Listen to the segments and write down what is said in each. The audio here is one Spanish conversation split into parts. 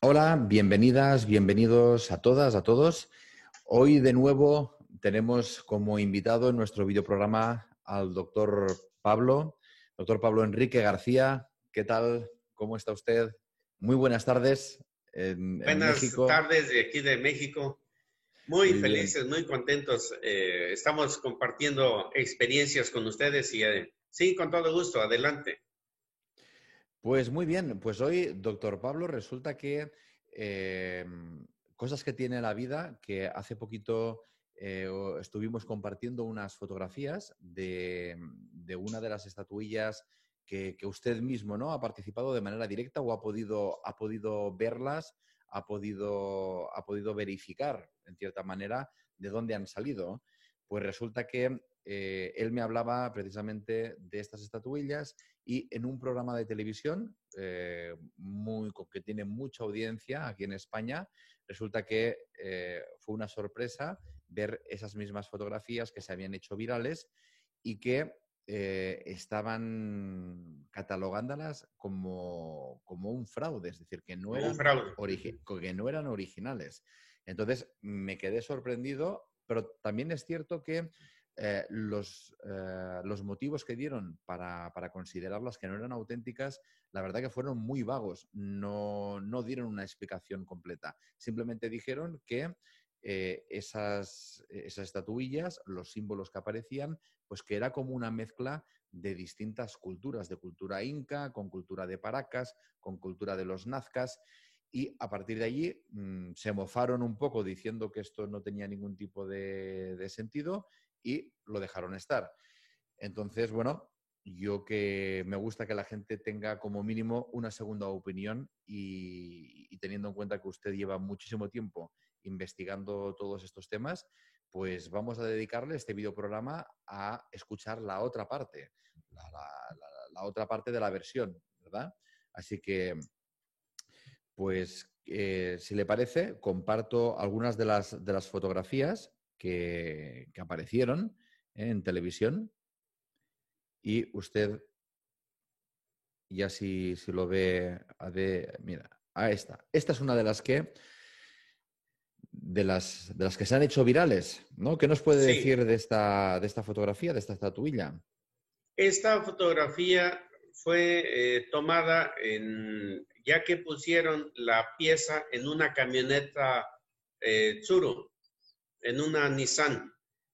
Hola, bienvenidas, bienvenidos a todas, a todos. Hoy de nuevo tenemos como invitado en nuestro videoprograma al doctor Pablo Enrique García. ¿Qué tal? ¿Cómo está usted? Muy buenas tardes en Buenas México. tardes de aquí de México. Muy Muy bien. felices, muy contentos. Estamos compartiendo experiencias con ustedes y sí, con todo gusto, adelante. Pues muy bien, pues hoy, doctor Pablo, resulta que eh, cosas que tiene la vida, que hace poquito estuvimos compartiendo unas fotografías de una de las estatuillas que usted mismo, ¿no?, ha participado de manera directa o ha podido verlas, ha podido verificar, en cierta manera, de dónde han salido. Pues resulta que él me hablaba precisamente de estas estatuillas y en un programa de televisión que tiene mucha audiencia aquí en España, resulta que fue una sorpresa ver esas mismas fotografías que se habían hecho virales y que estaban catalogándolas como un fraude, es decir, Como un fraude. que no eran originales. Entonces me quedé sorprendido, pero también es cierto que los motivos que dieron para considerarlas que no eran auténticas, la verdad que fueron muy vagos. No dieron una explicación completa. Simplemente dijeron que esas estatuillas, los símbolos que aparecían, pues que era como una mezcla de distintas culturas, de cultura inca, con cultura de Paracas, con cultura de los nazcas. Y a partir de allí se mofaron un poco diciendo que esto no tenía ningún tipo de sentido y lo dejaron estar. Entonces, bueno, yo que me gusta que la gente tenga como mínimo una segunda opinión y teniendo en cuenta que usted lleva muchísimo tiempo investigando todos estos temas, pues vamos a dedicarle este videoprograma a escuchar la otra parte, la otra parte de la versión, ¿verdad? Así que, pues, si le parece, comparto algunas de las fotografías que aparecieron en televisión y usted ya si lo ve, mira, a esta. Esta es una de las de las que se han hecho virales, ¿no? ¿Qué nos puede Sí, decir de esta fotografía, de esta estatuilla? esta fotografía fue tomada ya que pusieron la pieza en una camioneta Tsuru, en una Nissan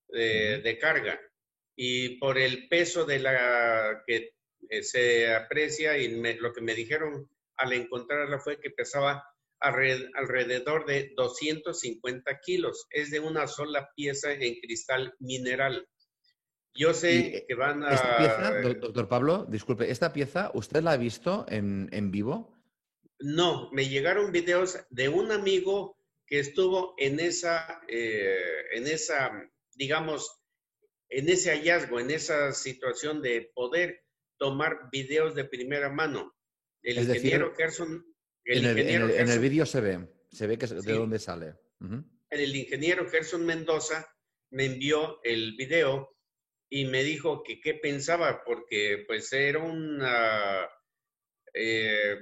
Uh -huh. de carga. Y por el peso de la que se aprecia y lo que me dijeron al encontrarla fue que pesaba alrededor de 250 kilos. Es de una sola pieza en cristal mineral. Yo Y sé que van esta a... pieza, doctor Pablo, disculpe, ¿esta pieza usted la ha visto en vivo? No, me llegaron videos de un amigo que estuvo digamos, en ese hallazgo, en esa situación de poder tomar videos de primera mano. El Es ingeniero decir, Gerson, el ingeniero en el Gerson, vídeo se ve que es de sí, dónde sale. Uh -huh. el ingeniero Gerson Mendoza me envió el video y me dijo que qué pensaba, porque pues era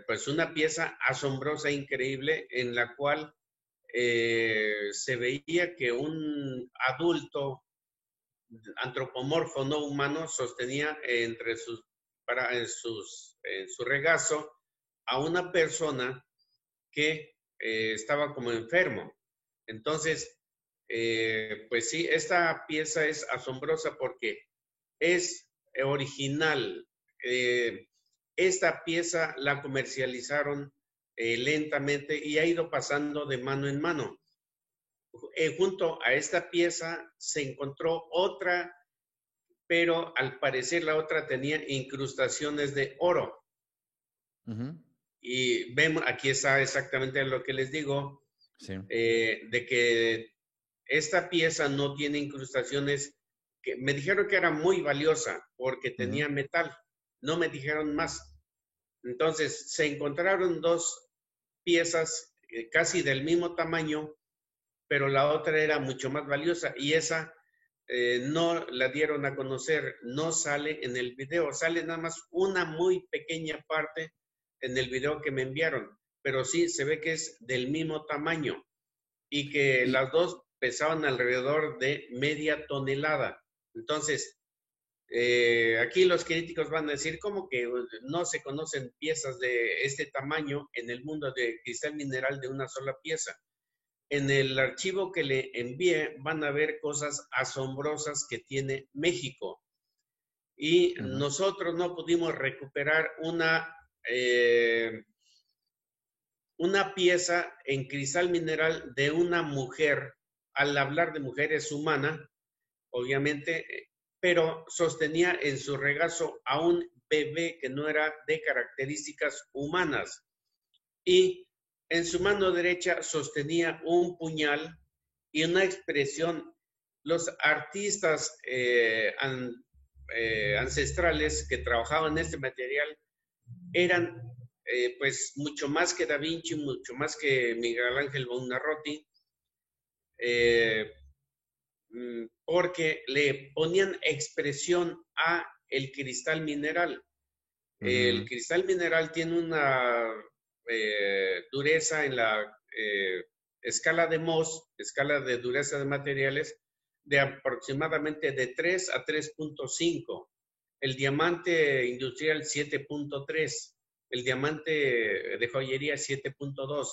pues una pieza asombrosa, increíble, en la cual se veía que un adulto antropomorfo no humano sostenía en su regazo a una persona que estaba como enfermo. Entonces, pues sí, esta pieza es asombrosa porque es original. Eh, esta pieza la comercializaron lentamente y ha ido pasando de mano en mano. Junto a esta pieza se encontró otra, pero al parecer la otra tenía incrustaciones de oro. Uh -huh. Y vemos, aquí está exactamente lo que les digo, Sí. de que esta pieza no tiene incrustaciones, que me dijeron que era muy valiosa porque Uh -huh. tenía metal, no me dijeron más. Entonces se encontraron dos piezas casi del mismo tamaño, pero la otra era mucho más valiosa y esa no la dieron a conocer, no sale en el video, sale nada más una muy pequeña parte en el video que me enviaron. pero sí se ve que es del mismo tamaño y que Y, las dos pesaban alrededor de media tonelada. Entonces, aquí los críticos van a decir como que no se conocen piezas de este tamaño en el mundo de cristal mineral de una sola pieza. En el archivo que le envié van a ver cosas asombrosas que tiene México. Y ujú, nosotros no pudimos recuperar una pieza en cristal mineral de una mujer. Al hablar de mujer es humana, obviamente, pero sostenía en su regazo a un bebé que no era de características humanas. Y en su mano derecha sostenía un puñal y una expresión. Los artistas ancestrales que trabajaban en este material eran pues mucho más que Da Vinci, mucho más que Miguel Ángel Buonarroti, eh, porque le ponían expresión a el cristal mineral. El ujú. cristal mineral tiene una dureza en la escala de Mohs, escala de dureza de materiales, de aproximadamente de 3 a 3.5. El diamante industrial 7.3. El diamante de joyería 7.2.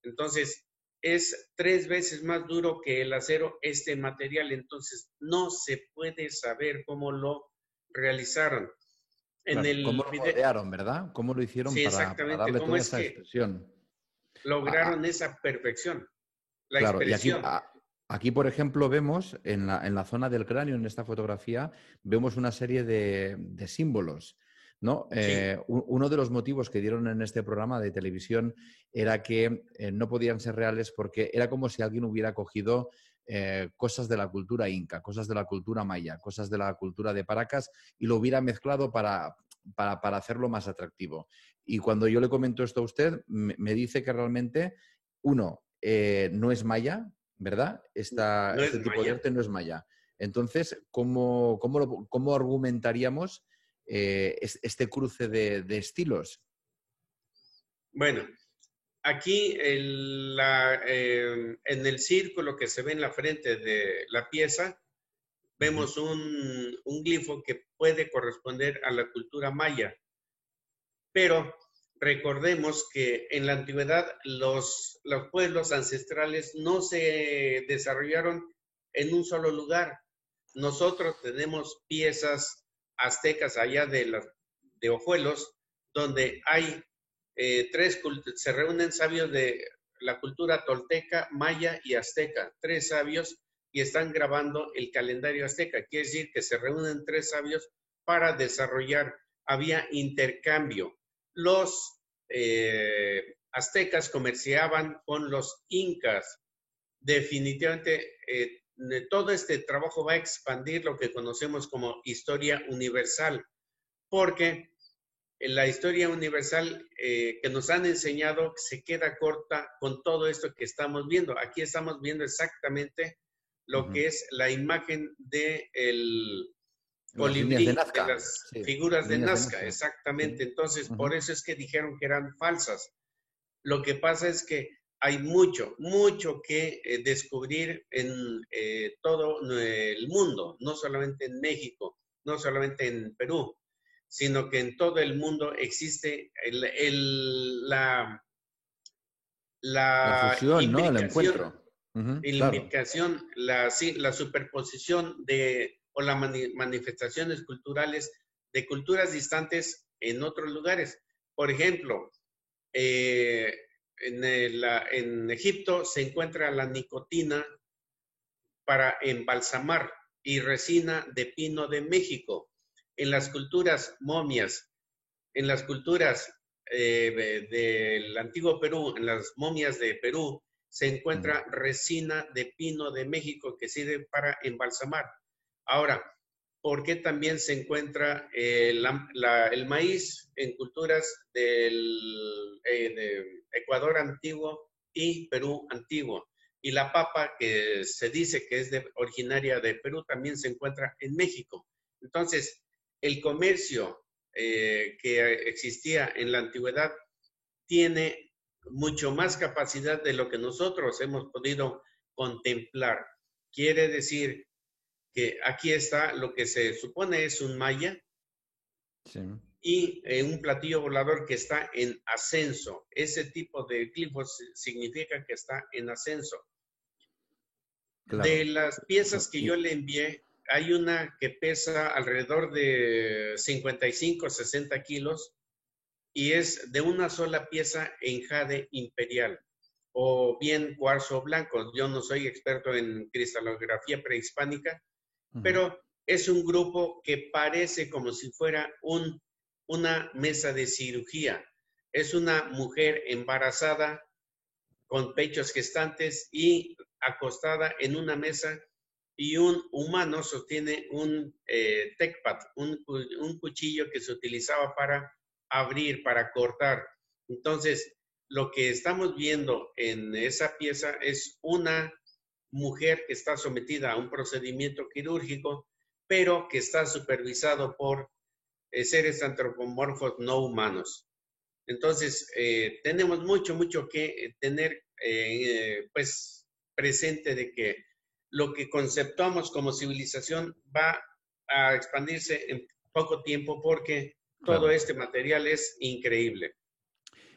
Entonces, es 3 veces más duro que el acero este material. Entonces, no se puede saber cómo lo realizaron. En Claro, cómo el lo video, moldearon, ¿verdad? ¿Cómo lo hicieron sí, para exactamente. darle ¿Cómo toda es esa que expresión? A- lograron a- esa perfección? La claro, y aquí, expresión. aquí, por ejemplo, vemos en la zona del cráneo, en esta fotografía, vemos una serie de símbolos, ¿no? Sí, Uno de los motivos que dieron en este programa de televisión era que no podían ser reales porque era como si alguien hubiera cogido cosas de la cultura inca, cosas de la cultura maya, cosas de la cultura de Paracas y lo hubiera mezclado para hacerlo más atractivo. Y cuando yo le comento esto a usted, me dice que realmente, uno, no es maya, ¿verdad? no es Este tipo de maya. arte no es maya. Entonces, ¿cómo argumentaríamos este cruce de estilos? Bueno, aquí en el círculo que se ve en la frente de la pieza, Ujú. vemos un glifo que puede corresponder a la cultura maya. Pero recordemos que en la antigüedad los pueblos ancestrales no se desarrollaron en un solo lugar. Nosotros tenemos piezas aztecas allá de Ojuelos, donde hay se reúnen sabios de la cultura tolteca, maya y azteca, 3 sabios, y están grabando el calendario azteca. Quiere decir que se reúnen 3 sabios para desarrollar, había intercambio. Los aztecas comerciaban con los incas. Definitivamente, todo este trabajo va a expandir lo que conocemos como historia universal, porque en la historia universal que nos han enseñado se queda corta con todo esto que estamos viendo. Aquí estamos viendo exactamente lo Ujú. que es la imagen del Las líneas de colibrí, de Nazca, las sí, figuras de líneas de Nazca, Nazca. exactamente. Sí. Entonces, por Ujú. eso es que dijeron que eran falsas. Lo que pasa es que hay mucho, mucho que descubrir en todo el mundo, no solamente en México, no solamente en Perú, sino que en todo el mundo existe La la fusión, ¿no? El imbricación, encuentro. Ujú, claro. sí, la superposición o las manifestaciones culturales de culturas distantes en otros lugares. Por ejemplo, eh, en Egipto se encuentra la nicotina para embalsamar y resina de pino de México. En las culturas momias, en las culturas del antiguo Perú, en las momias de Perú, se Ujú. encuentra resina de pino de México que sirve para embalsamar. Ahora, ¿por qué también se encuentra el maíz en culturas de Ecuador antiguo y Perú antiguo? Y la papa, que se dice que es originaria de Perú, también se encuentra en México. Entonces, el comercio que existía en la antigüedad tiene mucho más capacidad de lo que nosotros hemos podido contemplar. Quiere decir que aquí está lo que se supone es un maya, Sí, y un platillo volador que está en ascenso. Ese tipo de glifos significa que está en ascenso. De claro. las piezas que yo le envié, hay una que pesa alrededor de 55, 60 kilos y es de una sola pieza en jade imperial o bien cuarzo blanco. Yo no soy experto en cristalografía prehispánica, pero es un grupo que parece como si fuera una mesa de cirugía. Es una mujer embarazada con pechos gestantes y acostada en una mesa y un humano sostiene un tecpat, un cuchillo que se utilizaba para abrir, para cortar. Entonces, lo que estamos viendo en esa pieza es una mujer que está sometida a un procedimiento quirúrgico, pero que está supervisado por seres antropomorfos no humanos. Entonces, tenemos mucho que tener pues presente de que lo que conceptuamos como civilización va a expandirse en poco tiempo porque todo Claro. este material es increíble.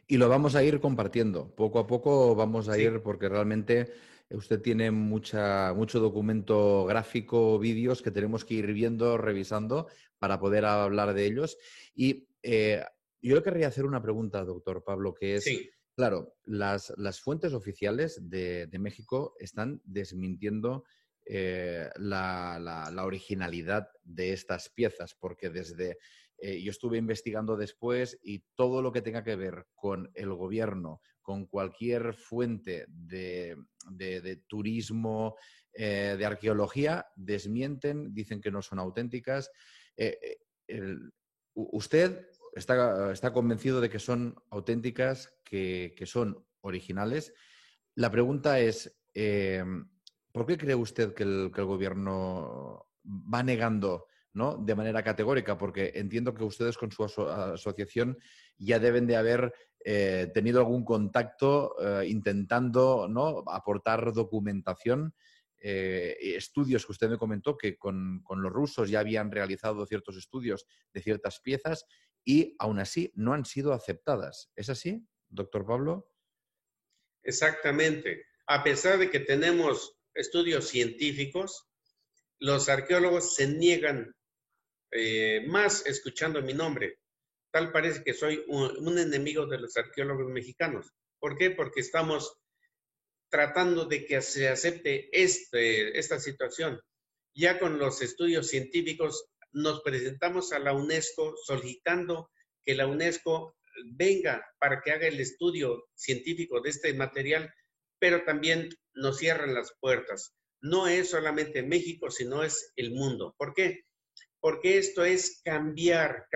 Y lo vamos a ir compartiendo. Poco a poco vamos a ir, Sí, porque realmente usted tiene mucho documento gráfico, vídeos que tenemos que ir viendo, revisando para poder hablar de ellos. Y yo le querría hacer una pregunta, doctor Pablo, que es, sí, claro, las fuentes oficiales de México están desmintiendo la originalidad de estas piezas, porque desde yo estuve investigando después y todo lo que tenga que ver con el gobierno, con cualquier fuente de turismo, de arqueología, desmienten, dicen que no son auténticas. Eh, el, ¿Usted está convencido de que son auténticas, que son originales? La pregunta es, ¿por qué cree usted que el gobierno va negando, ¿no?, de manera categórica? Porque entiendo que ustedes con su asociación ya deben de haber tenido algún contacto intentando, ¿no?, aportar documentación, estudios que usted me comentó que con los rusos ya habían realizado ciertos estudios de ciertas piezas y aún así no han sido aceptadas. ¿Es así, doctor Pablo? exactamente. A pesar de que tenemos estudios científicos, los arqueólogos se niegan más escuchando mi nombre. Tal parece que soy un enemigo de los arqueólogos mexicanos. ¿Por qué? Porque estamos tratando de que se acepte esta situación. Ya con los estudios científicos nos presentamos a la UNESCO solicitando que la UNESCO venga para que haga el estudio científico de este material, pero también nos cierran las puertas. No es solamente México, sino es el mundo. ¿Por qué? Porque esto es cambiar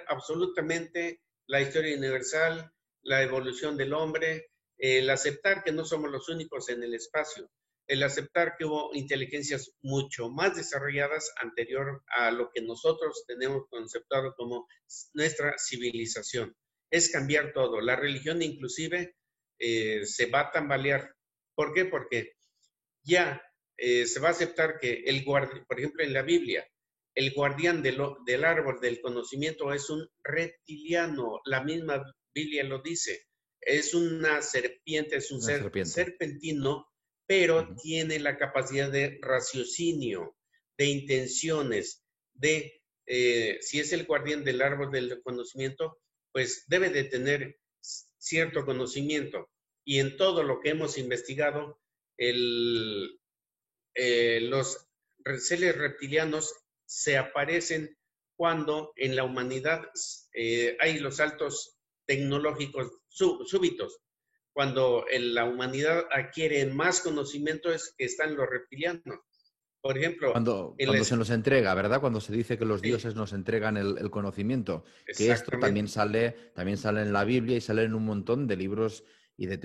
absolutamente la historia universal, la evolución del hombre, el aceptar que no somos los únicos en el espacio, el aceptar que hubo inteligencias mucho más desarrolladas anterior a lo que nosotros tenemos conceptuado como nuestra civilización. Es cambiar todo. La religión inclusive se va a tambalear. ¿Por qué? Porque ya se va a aceptar que por ejemplo, en la Biblia, el guardián del árbol del conocimiento es un reptiliano. La misma Biblia lo dice. Es una serpiente, es un Una ser serpiente. serpentino, pero tiene la capacidad de raciocinio, de intenciones, si es el guardián del árbol del conocimiento, pues debe de tener cierto conocimiento. Y en todo lo que hemos investigado, el, los seres reptilianos se aparecen cuando en la humanidad hay los saltos tecnológicos súbitos. Cuando la humanidad adquiere más conocimiento es que están los reptilianos. Por ejemplo, en la... Cuando se nos entrega, ¿verdad? Cuando se dice que los Sí, dioses nos entregan el conocimiento, que esto exactamente. también sale en la Biblia y sale en un montón de libros y de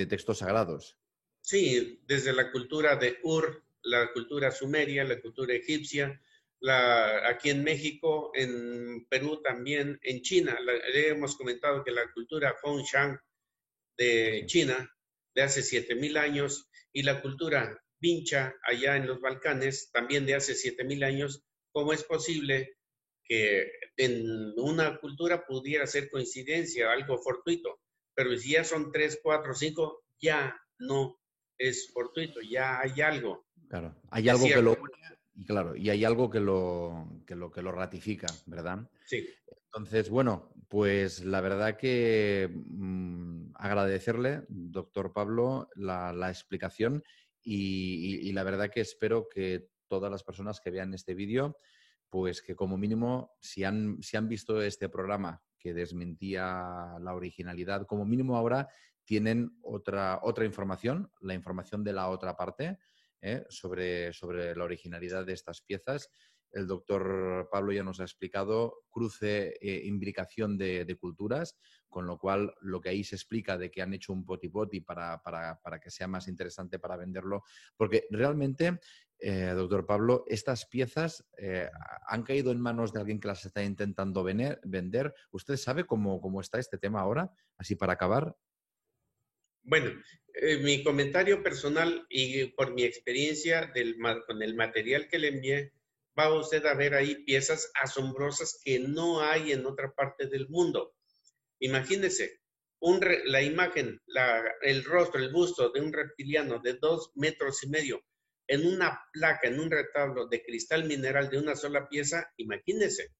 textos sagrados. Sí, desde la cultura de Ur, la cultura sumeria, la cultura egipcia, aquí en México, en Perú también, en China, hemos comentado que la cultura Hongshan de China de hace 7.000 años y la cultura vincha allá en los Balcanes también de hace 7.000 años. ¿Cómo es posible que en una cultura pudiera ser coincidencia, algo fortuito? Pero si ya son 3, 4, 5, ya no es fortuito, ya hay algo. Claro, hay Es algo que lo cierto. une y claro, y hay algo que lo ratifica, ¿verdad? Sí. Entonces, bueno, pues la verdad que agradecerle, doctor Pablo, la explicación y la verdad que espero que todas las personas que vean este vídeo, pues que como mínimo, si han visto este programa que desmentía la originalidad, como mínimo ahora tienen otra información, la información de la otra parte, sobre la originalidad de estas piezas. El doctor Pablo ya nos ha explicado cruce, imbricación de culturas, con lo cual lo que ahí se explica de que han hecho un poti-poti para que sea más interesante para venderlo, porque realmente, doctor Pablo, estas piezas han caído en manos de alguien que las está intentando vender. ¿Usted sabe cómo está este tema ahora? Así para acabar. Bueno, mi comentario personal y por mi experiencia con el material que le envié, va usted a ver ahí piezas asombrosas que no hay en otra parte del mundo. Imagínese, la imagen, el rostro, el busto de un reptiliano de 2,5 metros en una placa, en un retablo de cristal mineral de una sola pieza. Imagínese,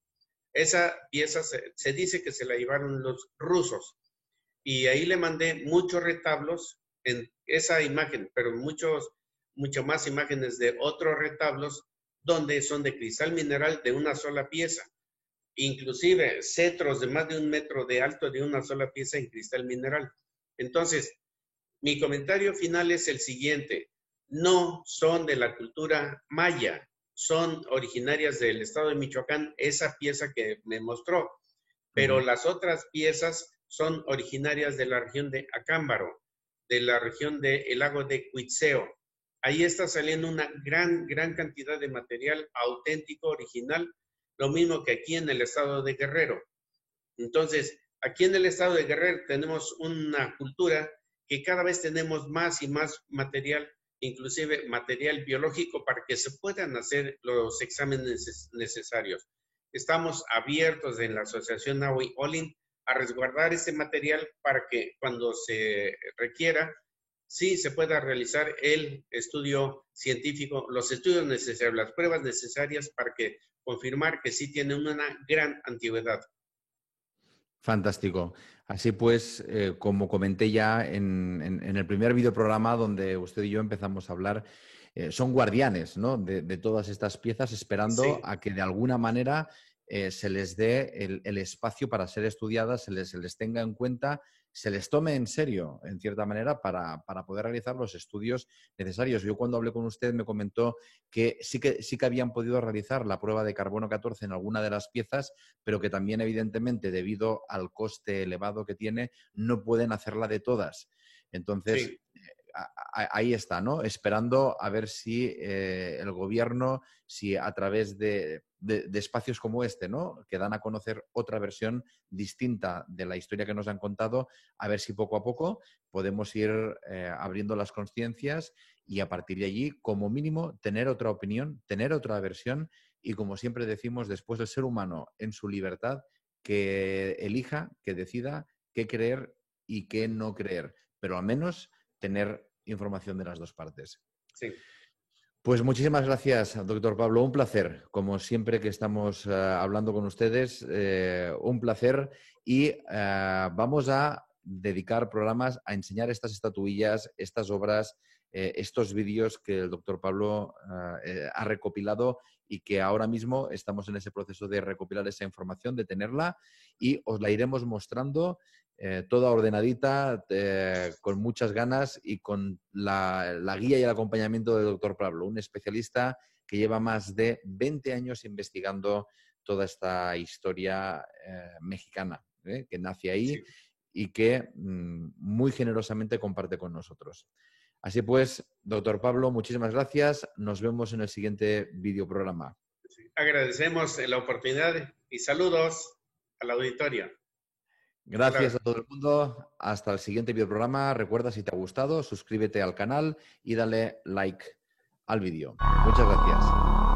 esa pieza se dice que se la llevaron los rusos y ahí le mandé muchos retablos en esa imagen, pero mucho más imágenes de otros retablos donde son de cristal mineral de una sola pieza. Inclusive cetros de más de 1 metro de alto de una sola pieza en cristal mineral. Entonces, mi comentario final es el siguiente. No son de la cultura maya, son originarias del estado de Michoacán, esa pieza que me mostró, pero las otras piezas son originarias de la región de Acámbaro, de la región del lago de Cuitzeo. Ahí está saliendo una gran cantidad de material auténtico, original, lo mismo que aquí en el estado de Guerrero. Entonces, aquí en el estado de Guerrero tenemos una cultura que cada vez tenemos más y más material, inclusive material biológico, para que se puedan hacer los exámenes necesarios. Estamos abiertos en la Asociación Nahui Olin a resguardar este material para que cuando se requiera, sí se pueda realizar el estudio científico, los estudios necesarios, las pruebas necesarias para que confirmar que sí tienen una gran antigüedad. Fantástico. Así pues, como comenté ya en el primer videoprograma donde usted y yo empezamos a hablar, son guardianes, ¿no?, de todas estas piezas, esperando a que de alguna manera se les dé el espacio para ser estudiadas, se les tenga en cuenta, se les tome en serio, en cierta manera, para poder realizar los estudios necesarios. Yo cuando hablé con usted me comentó que sí que habían podido realizar la prueba de carbono 14 en alguna de las piezas, pero que también, evidentemente, debido al coste elevado que tiene, no pueden hacerla de todas. Entonces, Sí. ahí está, ¿no? Esperando a ver si el gobierno, si a través de espacios como este, ¿no?, que dan a conocer otra versión distinta de la historia que nos han contado, a ver si poco a poco podemos ir abriendo las conciencias y a partir de allí, como mínimo, tener otra opinión, tener otra versión y, como siempre decimos, después el ser humano en su libertad, que elija, que decida qué creer y qué no creer, pero al menos tener información de las dos partes. Sí. Pues muchísimas gracias, doctor Pablo. Un placer, como siempre que estamos hablando con ustedes, un placer. Y vamos a dedicar programas a enseñar estas estatuillas, estas obras, estos vídeos que el doctor Pablo ha recopilado y que ahora mismo estamos en ese proceso de recopilar esa información, de tenerla y os la iremos mostrando toda ordenadita, con muchas ganas y con la guía y el acompañamiento del doctor Pablo, un especialista que lleva más de 20 años investigando toda esta historia mexicana, que nace ahí Sí. y que muy generosamente comparte con nosotros. Así pues, doctor Pablo, muchísimas gracias. Nos vemos en el siguiente videoprograma. Agradecemos la oportunidad y saludos al auditorio. Gracias a todo el mundo. Hasta el siguiente videoprograma. Recuerda, si te ha gustado, suscríbete al canal y dale like al vídeo. Muchas gracias.